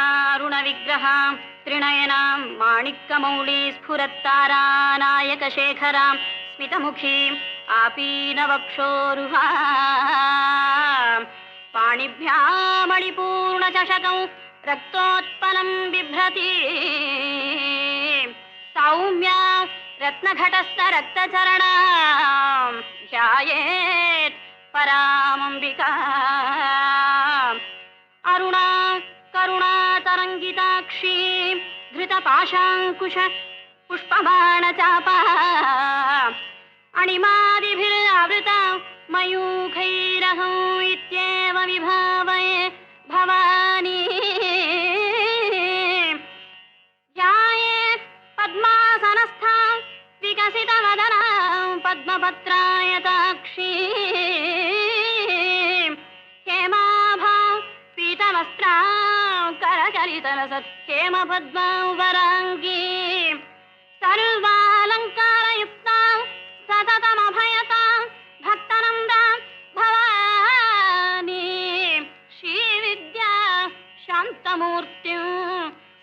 सिन्दूरारुणविग्रहां त्रिनयनां माणिक्यमौळी स्फुरत्तारानायकशेखरां स्मितमुखीम् आपीनवक्षोरुहां पाणिभ्यां मणिपूर्णचषकं रक्तोत्पलं बिभ्रती सौम्या रत्नघटस्थरक्तचरणां ध्यायेत् परामम्बिकाम् अरुणा करुणातरङ्गिताक्षी धृतपाशाङ्कुश पुष्पबाणचापा अणिमादिभिरावृता मयूखैरहम् इत्येव विभावये भवानी ध्यायेत् पद्मासनस्थां विकसितवदनां पद्मपत्रायताक्षी हेमाभां पीतवस्त्रां करचलितलसत्क्षेमपद्मां वराङ्गीं सर्वालङ्कारयुक्तां सततमभयतां भक्तनन्दां भवानी श्रीविद्या शान्तमूर्तिं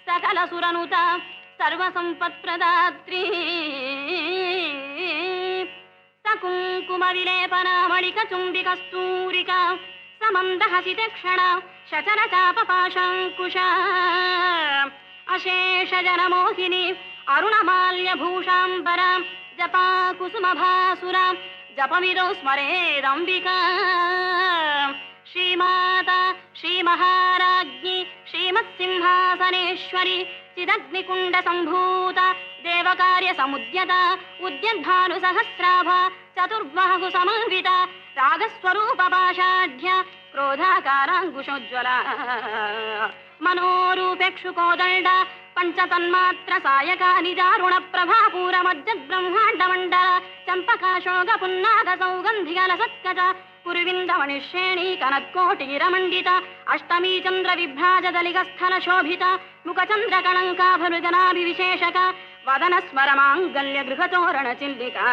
सकलसुरनुतां सर्वसम्पत्प्रदात्री सकुङ्कुमविलेपनामणिकचुम्बिकस्तूरिका समन्दहसितक्षणा शचरचापपाशाङ्कुशा अशेषजनमोहिनी अरुणमाल्यभूषाम्बरां जपाकुसुमभासुरां जपमिदो स्मरेदम्बिका श्रीमाता श्रीमहाराज्ञी श्रीमत्सिंहासनेश्वरी चिदग्निकुण्डसम्भूता देवकार्यसमुद्यता उद्यद्भानुसहस्राभा चतुर्बाहु समन्विता रागस्वरूपपाशाढ्या क्रोधाकाराङ्कुशोज्ज्वला मनोरूपेक्षुकोदण्डा पञ्चतन्मात्र सायका निजारुणप्रभापूरमज्जद्ब्रह्माण्डमण्डल चम्पकाशोकपुन्नागसौगन्धिकलसत्कचा पुरविन्दमणिश्रेणी कनत्कोटिरमण्डिता अष्टमी चन्द्रविभ्राजदलिगस्थलशोभिता मुखचन्द्रकलङ्काभृजनाभिविशेषका वदनस्मरमाङ्गल्यगृहतोरणचिल्लिका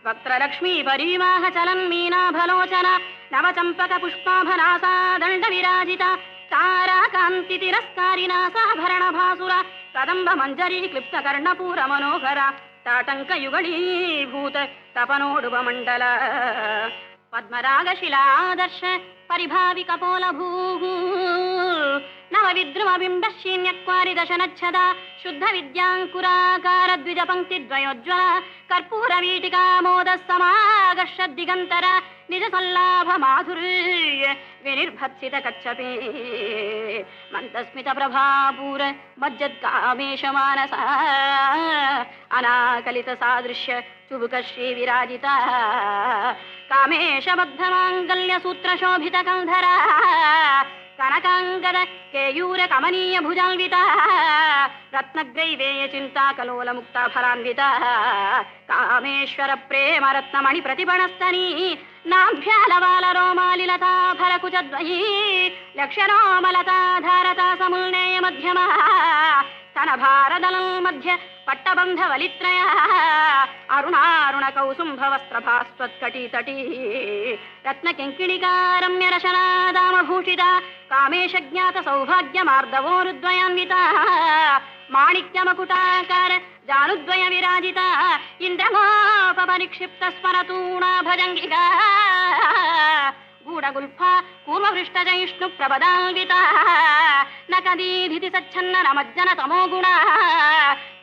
वक्त्रलक्ष्मी परीवाहचलन्मीनाभलोचना नवचम्पकपुष्पाभनासा दण्डविराजिता ताराकान्तितिरस्कारिणा साभरणभासुरा कदम्बमञ्जरी क्लिप्तकर्णपूरमनोहरा ताटङ्कयुगळीभूत तपनोडुपमण्डल पद्मरागशिलादर्श परिभाविकपोलभूः नवविद्रुमबिम्बशीन्यक्वारिदशनच्छदा शुद्धविद्याङ्कुराकारद्विजपङ्क्तिद्वयोज्ज्वला कर्पूरवीटिकामोदः समागर्षद्दिगन्तर निजसल्लाभमाधुर्य विनिर्भत्सितकच्छपे मन्दस्मितप्रभापूर मज्जत्कामेशमानसा अनाकलितसादृश्य चुबुकश्रीविराजिता कामेशबद्धमाङ्गल्यसूत्रशोभितकन्धरा कनकाङ्गद केयूर कमनीय भुजान्विता रत्नग्रैवेय चिन्ता कलोलमुक्ता फलान्विता कामेश्वर प्रेम रत्नमणि प्रतिपणस्तनी नाभ्यालवाल रोमालिलता फलकुचद्वयी लक्ष्यरोमलता धारता समुल्नेय मध्यमा स्तनभारदलं मध्य पट्टबन्धवलित्रय अरुणारुण कौसुम्भवस्त्रभास्त्वत्कटितटी रत्नकिङ्किणिकारम्यरशनादामभूषिता कामेशज्ञात सौभाग्यमार्दवोरुद्वयान्विता माणिक्यमकुटाकार जानुद्वय विराजिता इन्द्रगोपपरिक्षिप्त स्मरतूणा भजङ्गिका गूढगुल्फा कूर्मपृष्ठजैष्णु प्रपदान्विता नकदीधिति सच्छन्न नमज्जन तमोगुणा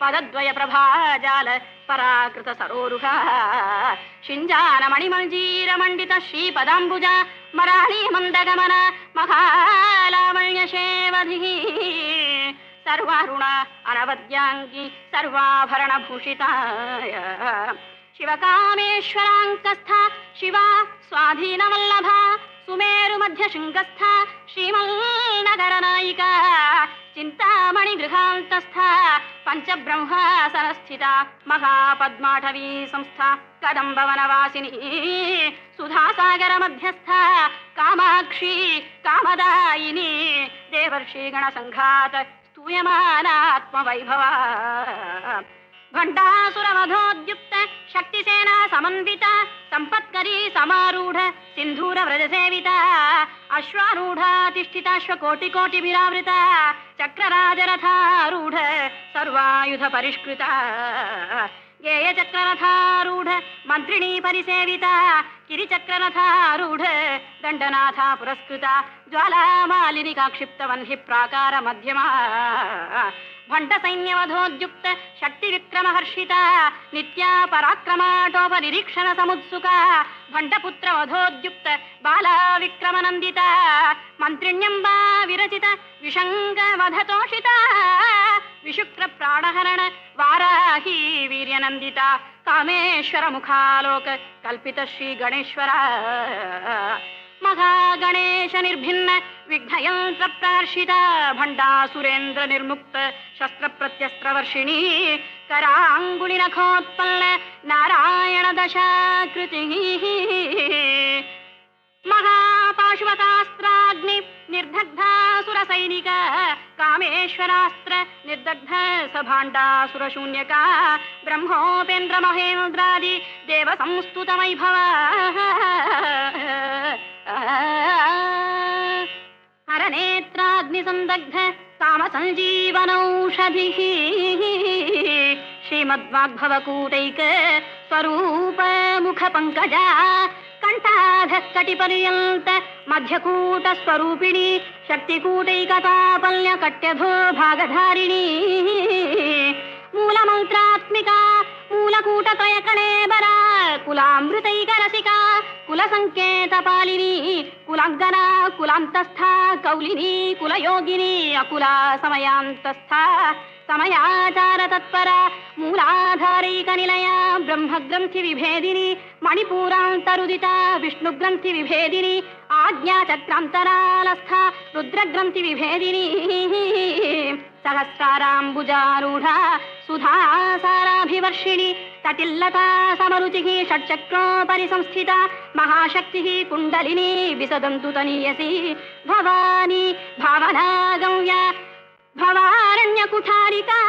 पदद्वय प्रभाजाल पराकृत सरोरुहा शिञ्जान मणिमञ्जीरमण्डित श्रीपदाम्बुजा मराळी मन्दगमन महालावण्यशेवधिः सर्वारुण अनवद्याङ्गी सर्वाभरणभूषिता शिवकामेश्वराङ्कस्था शिवा स्वाधीनवल्लभा सुमेरुमध्यशृङ्गस्था श्रीमन्नगरनायिका चिन्तामणिगृहान्तस्था पञ्चब्रह्मासनस्थिता महापद्माटवी संस्था कदम्बवनवासिनी सुधासागरमध्यस्था कामाक्षी कामदायिनी देवर्षिगणसङ्घात स्तूयमानात्मवैभवा भण्डासुरमधोद्युक्त शक्तिसेना समन्विता संपत्करी समारूढ़ सिंधूर व्रज सेविता अश्वारूढ़ा तिष्ठिताश्वकोटिकोटिभिरावृता चक्रराजरथारूढ़ सर्वायुध परिष्कृता गेय चक्ररथारूढ़ मंत्रिणी परिसेविता किरिचक्ररथारूढ़ दंडनाथा पुरस्कृता ज्वालामालिनिका क्षिप्तवह्नि प्राकार मध्यमा भंड सैन्यवधोद्युक्त शक्ति विक्रम हर्षिता नित्या पराक्रमाटोपनिरीक्षण समुत्सुका भंडपुत्र वधोद्युक्त बाला विक्रम नंदिता मंत्रिण्यंबा विरचित विशंग वधतोषिता विशुक्र प्राणहरण वाराही वीर्यनंदिता कामेश्वर मुखालोक कल्पित श्री गणेश्वर महागणेश निर्भिन्न विघ्नयंत्र प्रहर्षिता भंडासुरेन्द्र निर्मुक्त शस्त्र प्रत्यस्त्र वर्षिणी करांगुली नखोत्पन्न नारायण दशाकृति महापाशुपतास्त्राग्नि निर्दग्धासुर सैनिक कामेश्वरास्त्र निर्दग्ध सभाण्डासुर शून्यका ब्रह्मोपेन्द्र महेन्द्रादि देव संस्तुत वैभव हरनेत्राग्नि संदग्ध काम संजीवनौषधि श्रीमद्वाग्भवकूटैक स्वरूप मुख पंकजा कंठाध कटिपर्यंत मध्यकूट स्वरूपिणी शक्तिकूटैकतापल्य कट्यधो भागधारिणी मूलमंत्रात्मिका मूलकूटत्रय कणेबरा कुलामृतैक रसिका कुलसंकेतपालिनी कुलांगना कुलांतस्था कौलिनी कुलयोगिनी अकुला समयांतस्था समयाचार तत्परा मूलाधारैक निलया ब्रह्मग्रंथि विभेदिनी मणिपूरांतरुदिता विष्णुग्रंथि विभेदिनी आज्ञाचक्रांतरालस्था रुद्रग्रंथि विभेदिनी सहस्राराम्बुजारूढ़ा सुधासाराभिवर्षिणी तटिल्लता समरुचिः षट्चक्रोपरि संस्थिता महाशक्तिः कुण्डलिनी विसदन्तु तनीयसी भवानी भावना गम्या भवारण्यकुठारिका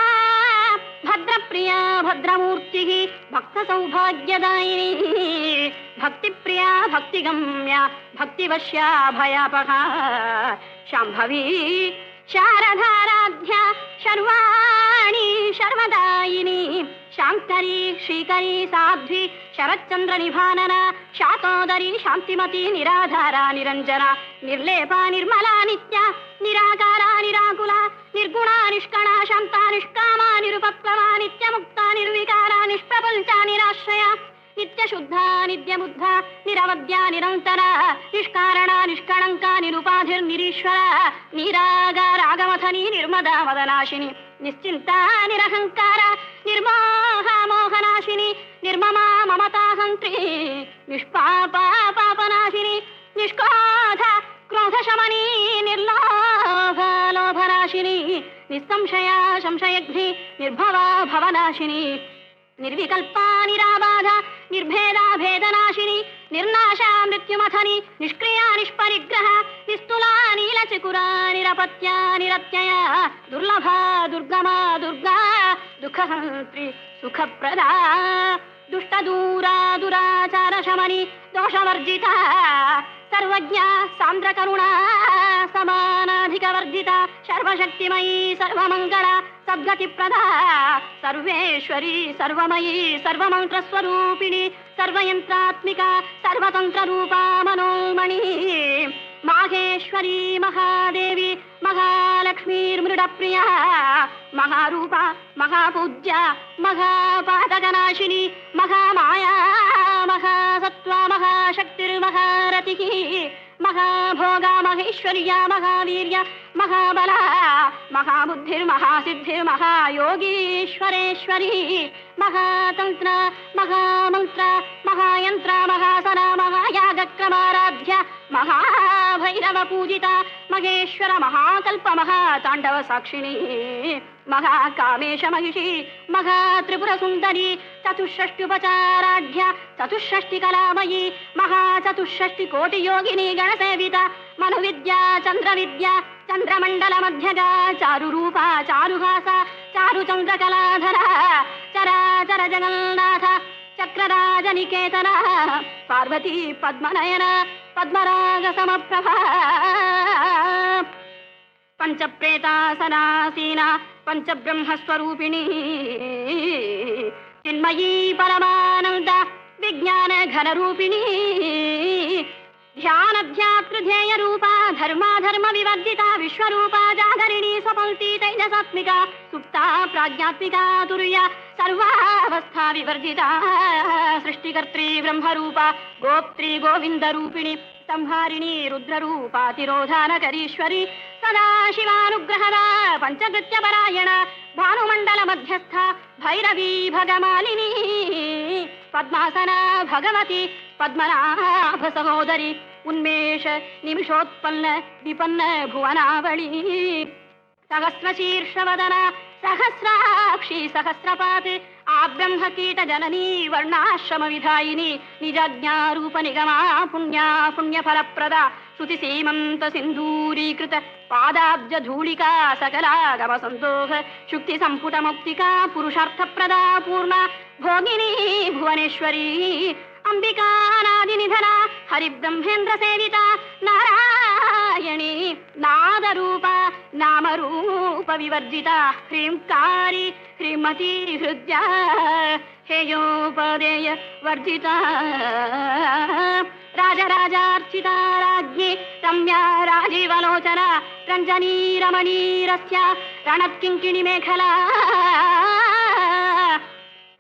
भद्रप्रिया भद्रमूर्तिः भक्तसौभाग्यदायिनी भक्तिप्रिया भक्तिगम्या भक्तिवश्या भयापहा शाम्भवी शारदाराध्या शर्वाणी शर्वदायिनी शांकरी श्रीकरी साध्वी शरच्चंद्र निभानना शातोदरी शांतिमती निराधारा निरंजना निर्लेपा निर्मला नित्या निराकारा निराकुला निर्गुणा निष्कणा शांता निष्कामा निरुपप्लवा नित्यमुक्ता निर्विकारा निष्प्रपंचा निराश्रया नित्यशुद्धा नित्यबुद्धा निरवद्या निरन्तरा निष्कारणा निष्कळङ्का निरुपाधिर्निरीश्वरा निरागारागमथनी निर्मदा वदनाशिनी निश्चिन्ता निरहङ्कारा निर्मोहा मोहनाशिनी निर्ममा ममताहन्त्री निष्पापा पापनाशिनी निष्क्रोध क्रोधशमनी निर्लोभा लोभनाशिनी निस्संशया संशयघ्नि निर्भवा भवनाशिनी निर्विकल्पा निराबाधा निर्भेदा भेदनाशिनी निर्नाशा मृत्युमथनी निष्क्रिया निष्परिग्रह निस्तुला नीलचिकुरा निरपत्या निरत्यया दुर्लभा दुर्गमा दुर्गा दुःखहन्त्री सुखप्रदा दुष्टदूरा दुराचार शमनी दोषवर्जिता सर्वज्ञा सान्द्रकरुणा समानाधिकवर्जिता सर्वशक्तिमयी सर्वमङ्गला सद्गतिप्रदा सर्वेश्वरी सर्वमयी सर्वमन्त्रस्वरूपिणी सर्वयन्त्रात्मिका सर्वतन्त्ररूपा मनोमणि माहेश्वरी महादेवी महालक्ष्मीर्मृडप्रिया महारूपा महापूज्या महापातकनाशिनी महामाया महासत्त्वा महाशक्तिर्महारतिः महाभोगा महेश्वर्या महावीर्य महाबला महाबुद्धिर्महासिद्धिर्महायोगीश्वरेश्वरी महातंत्र महामंत्र महायंत्र महासना महायागक्रमाराध्या महाभैरव पूजिता महेश्वर महाकल्प महातांडव साक्षिणी महाकामेश महिषी महात्रिपुरसुंदरी चतुष्षष्ट्युपचाराढ्या चतुष्षष्टिकलामयी महाचतुष्षष्टिकोटियोगिनी गणसेविता मनुविद्या चंद्रविद्या चंद्रमंडल मध्यगा चारुरूपा चारुहासा चारुचंद्रकलाधरा चराचर जगन्नाथ चक्रराजनिकेतन पार्वती पद्मनयन पद्मराग समप्रभा पंचप्रेतासनासीना पंचब्रह्मस्वरूपिणी चिन्मयी परमानंद विज्ञान घनरूपिणी ध्यानध्यातृध्येय रूपा धर्माधर्म विवर्जिता विश्वरूपा जागरिणी स्वपंक्ति तैजसात्मिका सुप्ता प्राज्ञात्मिका तुर्या सर्वावस्था विवर्जिता सृष्टिकर्त्री ब्रह्मरूपा गोप्त्री गोविंदरूपिणी संहारिणी रुद्ररूपातिरोधानकरीश्वरी सदा शिवानुग्रहदा पंचकृत्यपरायण भानुमण्डल मध्यस्था भैरवी भगमालिनी पद्मासना भगवती पद्मनाभ सहोदरी उन्मेष निमिषोत्पन्न विपन्न भुवनावली सहस्रशीर्षवदना सहस्राक्षी सहस्रपात् आब्रह्म कीट जननी वर्णाश्रम विधायिनी निजज्ञारूप निगमा पुण्या पुण्यफलप्रदा श्रुति सीमंत सिंधूरीकृत पादाब्ज धूलिका सकलागम संदोह शुक्ति संपुट मुक्तिका पुरुषार्थप्रदा पूर्णा भोगिनी भुवनेश्वरी अंबिका नादिनिधना हरिब्रह्मेन्द्र सेविता नारायणी नादरूपा नामरूप विवर्जिता ह्रींकारी ह्रीमती हृद्या हेयोपदेय वर्जिता राजराजार्चिता राज्ञी रम्या राजीवलोचना रञ्जनी रमणीरस्या रणत्किङ्किणी मेखला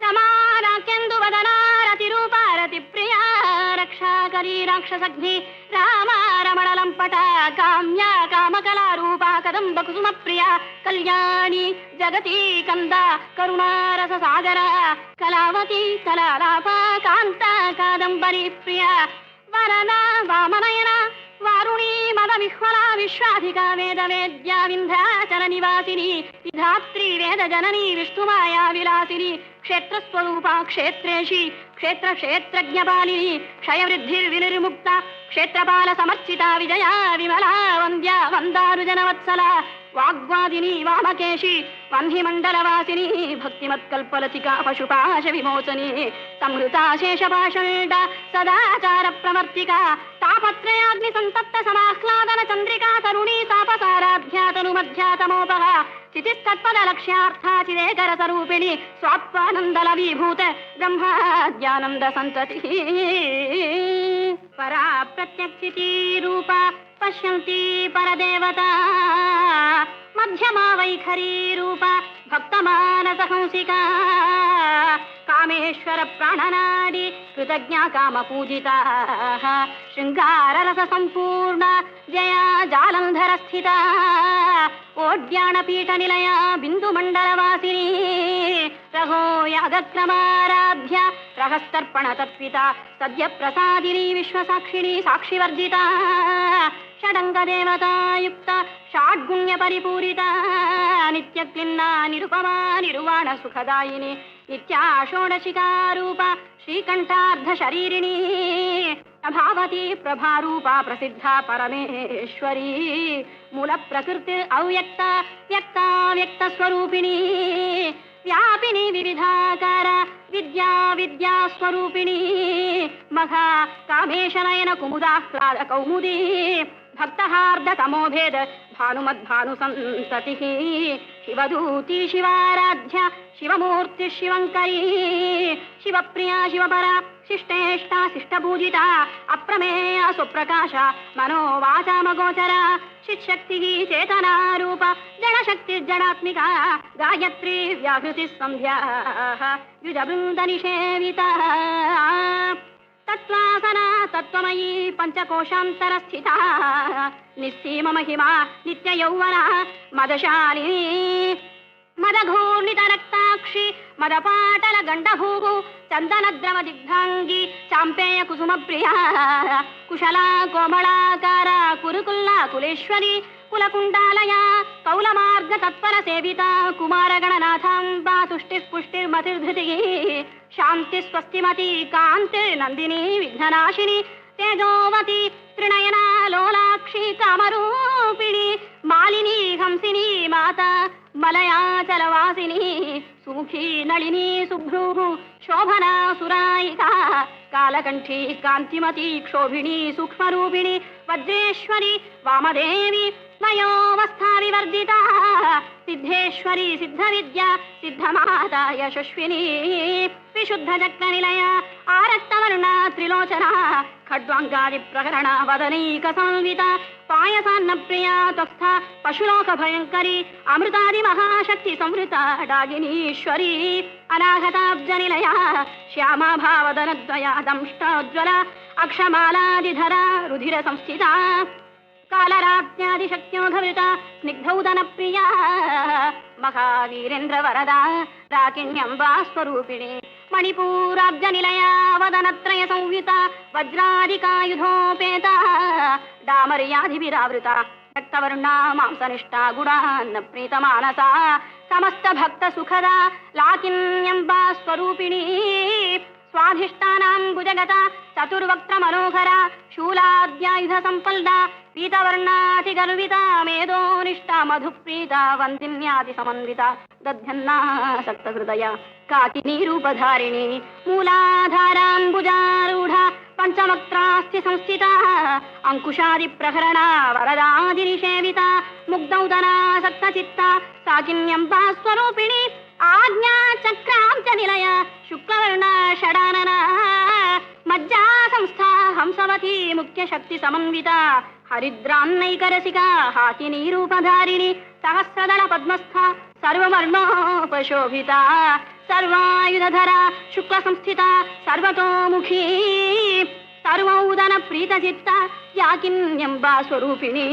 रमानाकेन्दुवदना रतिरूपा रतिप्रिया रक्षाकरी राक्षसग्नि रामा रमणलम्पटा काम्या कामकलारूपा कदम्बकुसुमप्रिया कल्याणी जगती कन्दा करुणारससागरा कलावती कलालापा कान्ता कादम्बरी प्रिया वरना वामनयना वारुणी मदविह्वला विश्वाधिका वेदवेद्या विन्ध्याचल निवासिनी विधात्री वेद जननी विष्णुमाया विलासिनी क्षेत्रस्वरूपा क्षेत्रेशी क्षेत्र क्षेत्रज्ञपालिनी क्षयवृद्धिर्विनिर्मुक्ता क्षेत्रपाल समर्चिता विजया विमला वन्द्या वन्दारुजनवत्सला वाग्वादिनी वामकेशी वह्निमण्डलवासिनी भक्तिमत्कल्पलतिका पशुपाश विमोचनी संहृता शेषपाषण्डा सदाचार प्रवर्तिका तापत्रयाग्निसन्तप्त समाह्लादन चन्द्रिका तरुणी तापसाराध्या तनुमध्यातमोपः चितिस्तत्पदलक्ष्यार्था चिदेकरसरूपिणी स्वात्मानन्दलवीभूत ब्रह्माद्यानन्द सन्ततिः परा प्रत्यक्षिती रूपा पश्यन्ती परदेवता मध्यमा वैखरी रूपा भक्तमानसहंसिका कामेश्वर प्राणनाडी कृतज्ञा कामपूजिता शृङ्गाररस सम्पूर्णा जया जालन्धर स्थिता ओड्याणपीठनिलया बिन्दुमण्डलवासिनी रघो यागक्रमाराध्या रहस्तर्पण तत्पिता सद्यप्रसादिनी विश्वसाक्षिणी साक्षिवर्जिता षडङ्गदेवता युक्ता षाड्गुण्यपरिपूरिता नित्यक्लिन्ना निरुपमा निर्वाण सुखदायिनी नित्या षोडशिकारूपा श्रीकण्ठार्धशरीरिणी प्रभावती प्रभारूपा प्रसिद्धा परमेश्वरी मूलप्रकृति अव्यक्ता व्यक्ता व्यक्तस्वरूपिणी व्यापिनी विविधाकार विद्या विद्यास्वरूपिणी मघा कामेशनयन कुमुदाह्लाद कौमुदी भक्तहार्द तमोभेद भानुमद्भानुसन्ततिः शिवदूती शिवाराध्या शिवमूर्ति शिवङ्करी शिवप्रिया शिवपरा शिष्टेष्टा शिष्टपूजिता अप्रमेया सुप्रकाश मनोवाचामगोचरा चित्शक्तिः चेतनारूपा जडशक्तिर्जडात्मिका गायत्री व्याहृतिः संध्या युजबृन्दनिषेविता तत्त्वासना तत्त्वमयी पञ्चकोशान्तरस्थिता निस्सीम महिमा नित्ययौवना मदशालिनी मदघूर्णितरक्ताक्षी मदपाटल गण्डभूः चन्दनद्रव दिग्धाङ्गी चाम्पेय कुसुमप्रिया कुशला कोमलाकारा कुरुकुल्ला कुलेश्वरी कुलकुण्डालया कौलमार्ग तत्पर सेविता कुमारगणनाथाम्बा तुष्टिस्पुष्टिर्मतिर्धृतिः शान्ति स्वस्तिमती कान्तिर्नन्दिनी विघ्ननाशिनी तेजोवती त्रिनयना लोलाक्षी कामरूपिणी मालिनी हंसिनी माता मलयाचलवासिनी सुमुखी नलिनी सुभ्रूः शोभना सुरायिका कालकण्ठी कान्तिमती क्षोभिणी सूक्ष्मरूपिणी वज्रेश्वरी वामदेवी वयोवस्था विवर्जिता सिद्धेश्वरी सिद्धविद्या सिद्धमाता यशस्विनी विशुद्धचक्रनिलया आरक्तवर्णा त्रिलोचना खड्वाङ्गादि प्रकरण वदनैक संविता पायसान्नप्रिया त्वस्था पशुलोकभयङ्करी अमृतादि महाशक्ति संवृता डागिनीश्वरी अनागताब्जनिलया श्यामा भावदनद्वया दंष्टोज्ज्वला अक्षमालादिधरा रुधिर संस्थिता कालराज्ञादिशक्त्योघवृता स्निग्धौदनप्रिया महावीरेन्द्र वरदा राकिण्यम्बा स्वरूपिणी मणिपूराब्जनिलया वदनत्रय संयुता वज्रादिकायुधोपेता डामर्यादिभिरावृता रक्तवर्णा मांसनिष्ठा गुणान्न प्रीतमानसा समस्त भक्त सुखदा लाकिन्यम्बा स्वरूपिणी स्वाधिष्ठानाम्बुजगता चतुर्वक्त्र मनोहरा शूलाद्यायुध संपल्ला पीतवर्णातिगर्विता मेधोनिष्ठा मधुप्रीता वन्दिन्यादि समन्विता दध्यन्ना सक्तहृदया काकिनी रूपधारिणी मूलाधाराम्बुजारूढा पंचवक्त्रास्ति संस्थिता अंकुशादि प्रहरणा वरदादिनिषेविता मुग्धौदना सक्तचित्ता साकिन्यम्बा स्वरूपिणी आज्ञा चक्रां च निलया शुक्लवर्णा षडानना मज्जा संस्था हंसवती मुख्य शक्ति समन्विता हरिद्रान्नैकरसिका हाकिनी रूपधारिणी सहस्रदल पद्मस्था सर्ववर्णोपशोभिता सर्वायुधधरा शुक्ल संस्थिता सर्वतोमुखी सर्वौदन प्रीतचित्ता याकिन्यम्बा स्वरूपिणी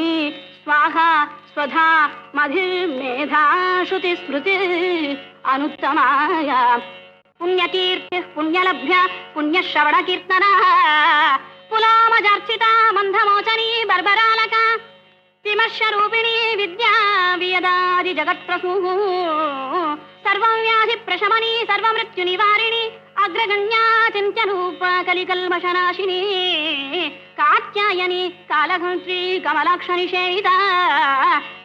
स्वाहा स्वधा मधिर्मेधा श्रुति स्मृति अनुत्तमाया पुण्यकीर्ति पुण्यलभ्य पुण्यश्रवण कीर्तना पुलामजर्चिता मंधमोचनी बर्बरालका विमर्शरूपिणी विद्या वियदादि जगत्प्रसूः सर्वव्याधि प्रशमनी सर्वमृत्युनिवारिणी अग्रगण्या चिन्त्यरूप कलिकल्मषनाशिनी कात्यायनी कालहंत्री कमलाक्षनिषेविता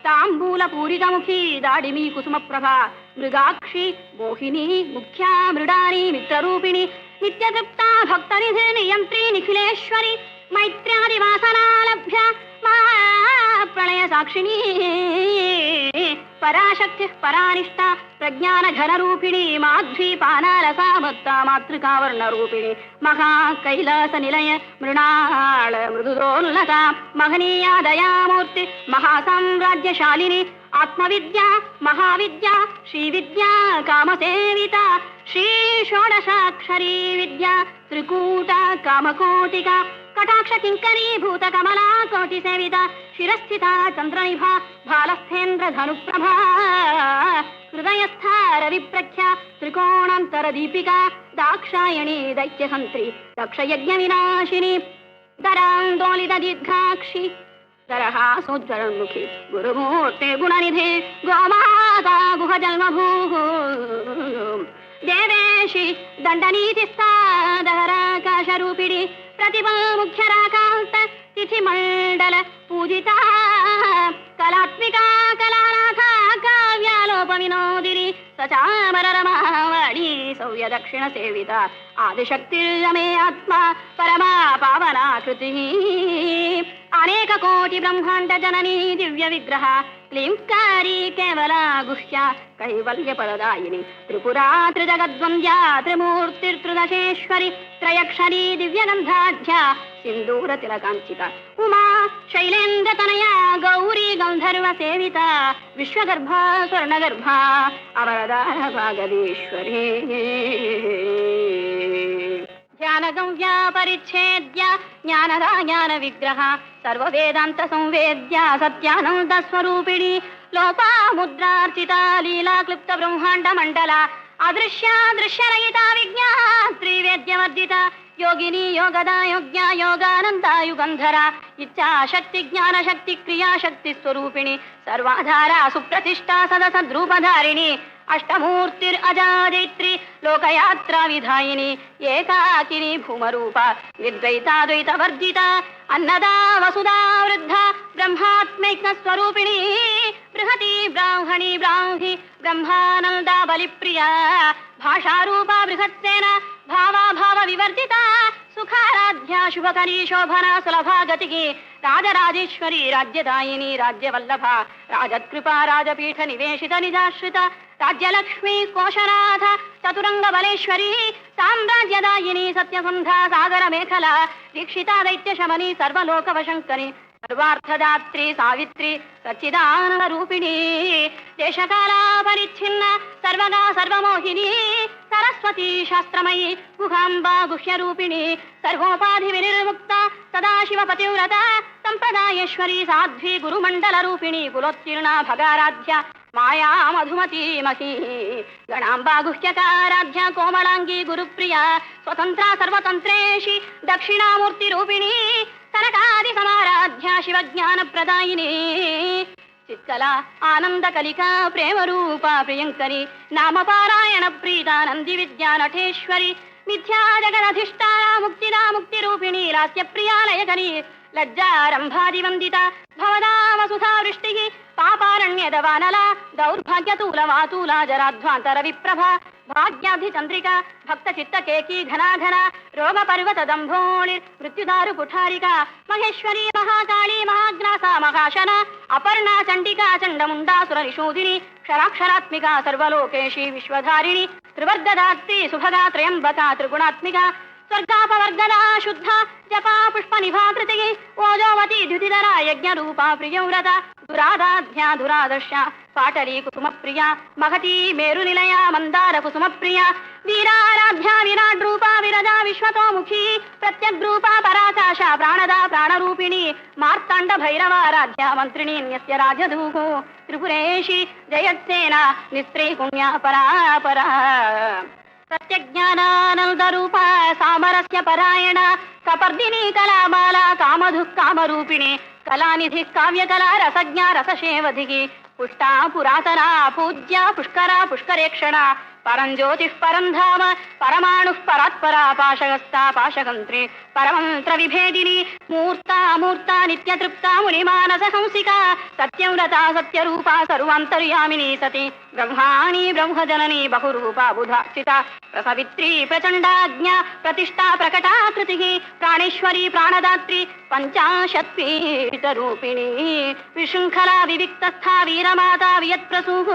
ताम्बूलपूरितमुखी दाडिमी कुसुमप्रभा मृगाक्षी मोहिनी मुख्या मृडानी मित्ररूपिणी नित्यतृप्ता भक्तनिधिर्नियन्त्री निखिलेश्वरी मैत्र्यादिवासनालभ्य महाप्रलय साक्षिणी पराशक्ति परानिष्ठा प्रज्ञान घनरूपिणी माध्वीपानालसा भक्ता मातृकावर्णरूपिणी महाकैलास निलय मृणाल मृदुदोल्लता महनीया दयामूर्ति महासाम्राज्यशालिनी आत्मविद्या महाविद्या श्रीविद्या कामसेविता श्री षोडशाक्षरी विद्या त्रिकूटा कामकोटिका कटाक्ष किंकरी भूत कमला कोटि सेविता शिरस्थिता चंद्रनिभा भालस्थेन्द्र धनुप्रभा हृदयस्था रविप्रख्या त्रिकोणांतर दीपिका दाक्षायणी दैत्यहंत्री दक्षयज्ञ विनाशिनी दरांदोलित दीर्घाक्षी तरहासोज्ज्वलन्मुखी गुरुमूर्ते गुणनिधे गोमाता गुहजन्मभूः देवेशी दण्डनीतिस्था दहराकाशरूपिणी प्रतिभा मुख्यराकान्त तिथिमण्डल पूजिता कलात्मिका कलानाथा काव्यालोपविनोदिनी सचामररमावाणी सौर्य दक्षिण सेविता आदिशक्तिर्यमे आत्मा परमा पावना कृतिः अनेक कोटि ब्रह्मांड जननी दिव्य विग्रह क्लींकारी केवला गुह्या कैवल्य पददायिनी त्रिपुरा त्रिजगद्वन्द्या त्रिमूर्तिर्त्रिदशेश्वरी त्रयक्षरी दिव्यगन्धाढ्या सिन्दूर तिलकांचिता उमा शैलेन्द्रतनया गौरी गंधर्व सेविता विश्वगर्भा स्वर्णगर्भा अवरदा भागदेश्वरी ज्ञानगम्या परिच्छेद्या ज्ञानदा ज्ञान विग्रह सर्ववेदांत संवेद्या सत्यानंद स्वरूपिणी लोपा मुद्रार्चिता लीला क्लुप्त ब्रह्मांड मंडला अदृश्या दृश्यरहिता विज्ञा त्रिवेद्यवर्जिता योगिनी योगदा योग्या योगानंदा युगंधरा इच्छा शक्ति ज्ञान शक्ति क्रिया शक्ति स्वरूपिणी सर्वाधारा सुप्रतिष्ठा सदसद्रूपधारिणी अष्टमूर्तिर अजादित्री लोकयात्रा विधायिनी एकाकिनी भूमरूपा निर्द्वैताद्वैत वर्जिता अन्नदा वसुधा वृद्धा ब्रह्मात्मैक स्वरूपिणी बृहत् ब्रह्मती ब्राह्मणी ब्राह्मी ब्रह्मानंदा बलिप्रिया भाषारूपा बृहत्सेना भावा भाव विवर्जिता सुखाराध्या शुभकरी शोभना सुलभा गतिकी राजराजेश्वरी राज्यदायिनी राज्यवल्लभा राजत्कृपा राजपीठ निवेशित निजाश्रित राज्यलक्ष्मी कोशनाथ चतुरंग बलेश्वरी साम्राज्यदायिनी सत्यसंधा सागर मेखला दीक्षिता दैत्य शमनी सर्वलोकवशंकरी सर्वार्थदात्री सावित्री सच्चिदानंद रूपिणी देशकाला परिच्छिन्न सर्वगा सर्वमोहिनी सरस्वती शास्त्रमयी गुहांबा गुह्यरूपिणी सर्वोपाधि विनिर्मुक्ता सदाशिव पतिव्रता संप्रदायेश्वरी साध्वी गुरुमंडल रूपिणी कुलोत्तीर्णा भगाराध्या माया मधुमती मही गणांबा गुह्यकाराध्या कोमलांगी गुरुप्रिया स्वतंत्रा सर्वतंत्रेशी दक्षिणामूर्ति रूपिणी कनकादि समाराध्या शिवज्ञान प्रदायिनी चित्कला आनंद कलिका प्रेम रूपा प्रियंकरी नाम पारायण प्रीता नंदी विद्या नटेश्वरी मिथ्या जगदधिष्ठाना मुक्तिदा मुक्ति रूपिणी लास्य प्रियालयकरी लज्जारंभादि वंदिता भवदाम सुधा वृष्टिः पापारण्यदवानला दौर्भाग्यतूलवातूला जराध्वांतर विप्रभा भाग्याब्धि चंद्रिका भक्त चित्त केकी घना घना रोग पर्वत दंभोणि मृत्युदारु कुठारिका महेश्वरी महाकाली महाग्नासा महाशना अपर्णा चंडिका चंडमुंडासुर निषूदिनी क्षराक्षरात्मिका सर्वलोकेशी विश्वधारिणी त्रिवर्गदात्री सुभगा त्रयंबका त्रिगुणात्मिका स्वर्गापवर्गदा शुद्धा जपा पुष्प निभाकृति ओजोवती द्युतिधरा यज्ञ रूपा प्रियव्रता दुराधाध्या दुरादर्शा पाटली कुसुम प्रिया महती मेरु निलया मंदार कुसुम प्रिया वीराराध्या विराट रूपा विरजा विश्वतोमुखी प्रत्यग्रूपा पराकाशा प्राणदा प्राणरूपिणी मार्तांड भैरवाराध्या मंत्रिणी न्यस्य राजधूको त्रिपुरेशी जयत्सेना निस्त्री पुण्या परापरा सत्यज्ञानानंदरूपा सामरस्य परायण कपर्दिनी कलाबाला कामधुः कामरूपिणी कलानिधिः काव्यकला रसज्ञा रसशेवधिः पुष्टा पुरातना पूज्या पुष्करा पुष्करेक्षणा परंज्योतिः परं धाम परमाणुः परात्परा पाशगस्ता पाशगन्त्री परमंत्र विभेदिनी मूर्ता मूर्ता नित्यतृप्ता मुनिमानसहंसिका सत्यव्रता सत्यरूपा सर्वान्तर्यामिनी सती ब्रह्माणी ब्रह्मजननी बहुरूपा बुधार्चिता प्रसवित्री प्रचंडाज्ञा प्रतिष्ठा प्रकटाकृतिः प्राणेश्वरी प्राणदात्री पंचाशत्पीठरूपिणी विशृंखला विविक्तस्था वीरमाता वियत्प्रसूः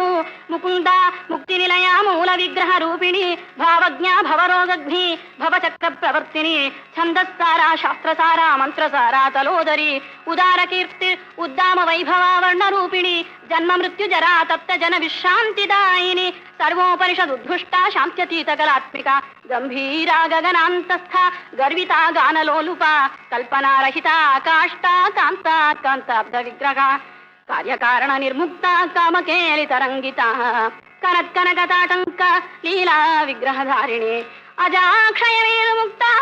मुकुंदा मुक्तिनिलया मूल विग्रह रूपिणी भावज्ञा भवरोगग्नि भवचक्र प्रवर्तिनी छंदस्सारा शास्त्रसारा मंत्रसारा तलोदरी उदार कीर्ति उद्दाम वैभवा वर्ण रूपिणी जन्म मृत्यु जरा तप्त जन विश्रांतिदायिनी सर्वोपनिषद उद्घुष्टा शांत्यतीत कलात्मिका गंभीरा गगनांतस्था गर्विता गानलोलुपा कल्पना रहिता काष्टा कांता कांताब्ध विग्रहा कार्यकारण निर्मुक्ता कामकेली तरंगिता कनक कनकताटंक लीला विग्रहधारिणी अजाक्षय मुक्ता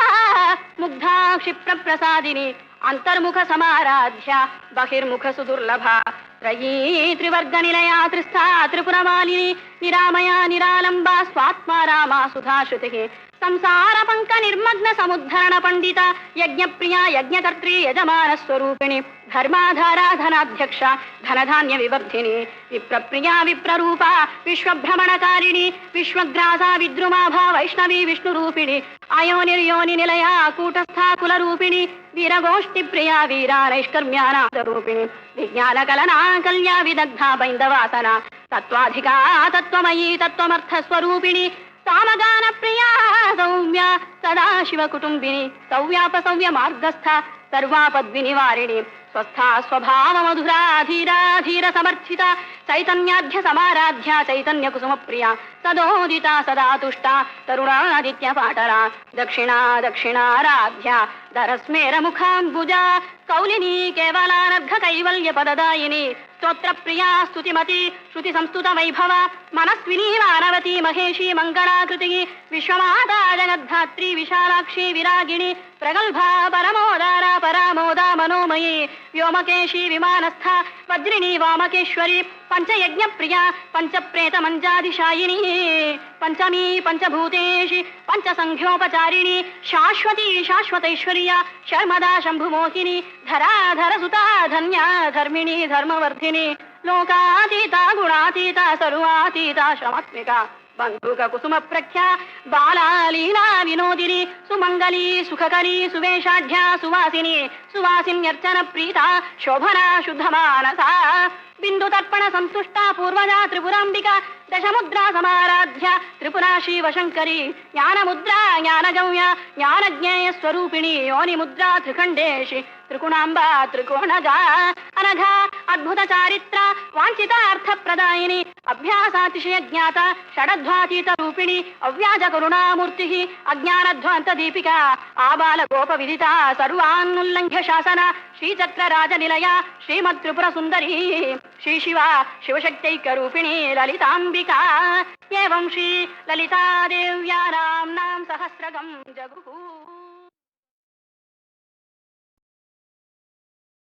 मुग्धा क्षिप्र प्रसादिनी अंतर्मुख समाराध्या बहिर्मुख सुदुर्लभा त्रयी त्रिवर्ग निलया त्रिस्था त्रिपुरमालिनी निरामया निरालंबा स्वात्मा रामा सुधाश्रुतिः संसार पंक निर्मग्न समुद्धरण पंडिता यज्ञ प्रिया यज्ञकर्त्री यजमान स्वरूपिणी धर्माधारा धनाध्यक्ष धनधान्य विवर्धिनी विप्रप्रिया विप्ररूपा विश्वभ्रमणकारिणी विश्वग्रासा विद्रुमाभा वैष्णवी विष्णुरूपिणी अयोनिर्योनि निलया कूटस्था कुलरूपिणी वीरगोष्ठी प्रिया वीरा नैष्कर्म्यानादरूपिणी विज्ञान कलना कल्या विदग्धा बैन्दवासना तत्त्वाधिका तत्त्वमयी तत्त्वमर्थ स्वरूपिणी सामगान प्रिया सौम्या सदाशिव कुटुंबिनी सौव्यापसौव्य मार्गस्था सर्वापद्विनिवारिणी स्वस्था स्वभाव मधुरा धीरा धीर समर्थिता चैतन्याध्य समाराध्या चैतन्य कुसुम प्रिया सदोदिता सदा तुष्टा तरुणादित्य पाटरा दक्षिणा दक्षिणाराध्या दरस्मेर मुखाम्बुजा कौलिनी केवलानर्घ कैवल्य पददायिनी स्तोत्र प्रिया स्तुतिमती श्रुति संस्तुत वैभवा मनस्विनी मानवती महेशी मंगलाकृति विश्वमाता जगद्धात्री विशालाक्षी विरागिणी प्रगल्भा परमोदारा परामोदा मनोमयी व्योमकेशी विमानस्था वज्रिणी वामकेश्वरी पंचयज्ञ प्रिया पंचप्रेत मंजादिशायिनी पंचमी पंचभूतेशी पंचसंख्योपचारिणी शाश्वती शाश्वतैश्वर्या शर्मदा शंभुमोहिनी धराधर सुता धन्या धर्मिणी धर्मवर्धिनी లోకాతీత గుణాతీత సర్వాతీత శ్రమాత్మిక బంధుక కుసుమ ప్రఖ్య బాలాలీలా వినోదిని సుమంగళి సుఖకరి సువేషాఢ్య సువాసిని సువాసిన్యర్చన ప్రీత శోభనా శుద్ధమానస బిందు తర్పణ సంతుష్ట పూర్వజా త్రిపురాంబిక దశముద్రా సమారాధ్య త్రిపురా శివశంకరి జ్ఞానముద్రా జ్ఞానగమ్య జ్ఞానజ్ఞేయ స్వరూపిణి యోని ముద్రా త్రిఖండేషి త్రిగుణాంబ త్రికోణగా అనఘ అద్భుత చారిత్ర వాంఛితార్థ ప్రదాయిని అభ్యాసాతిశయ జ్ఞాత షడధ్వాతీత రూపిణి అవ్యాజ కరుణామూర్తి అజ్ఞానధ్వాంత దీపిక ఆబాల గోప విదిత సర్వాన్నుల్లంఘ్య శాసన శ్రీచక్ర రాజ నిలయ శ్రీమద్ త్రిపుర సుందరి శ్రీ శివ శివశక్తైక రూపిణి లలితాంబికా ఏవం శ్రీ లలితాదేవ్యా నామ్నాం సహస్రగం జగుః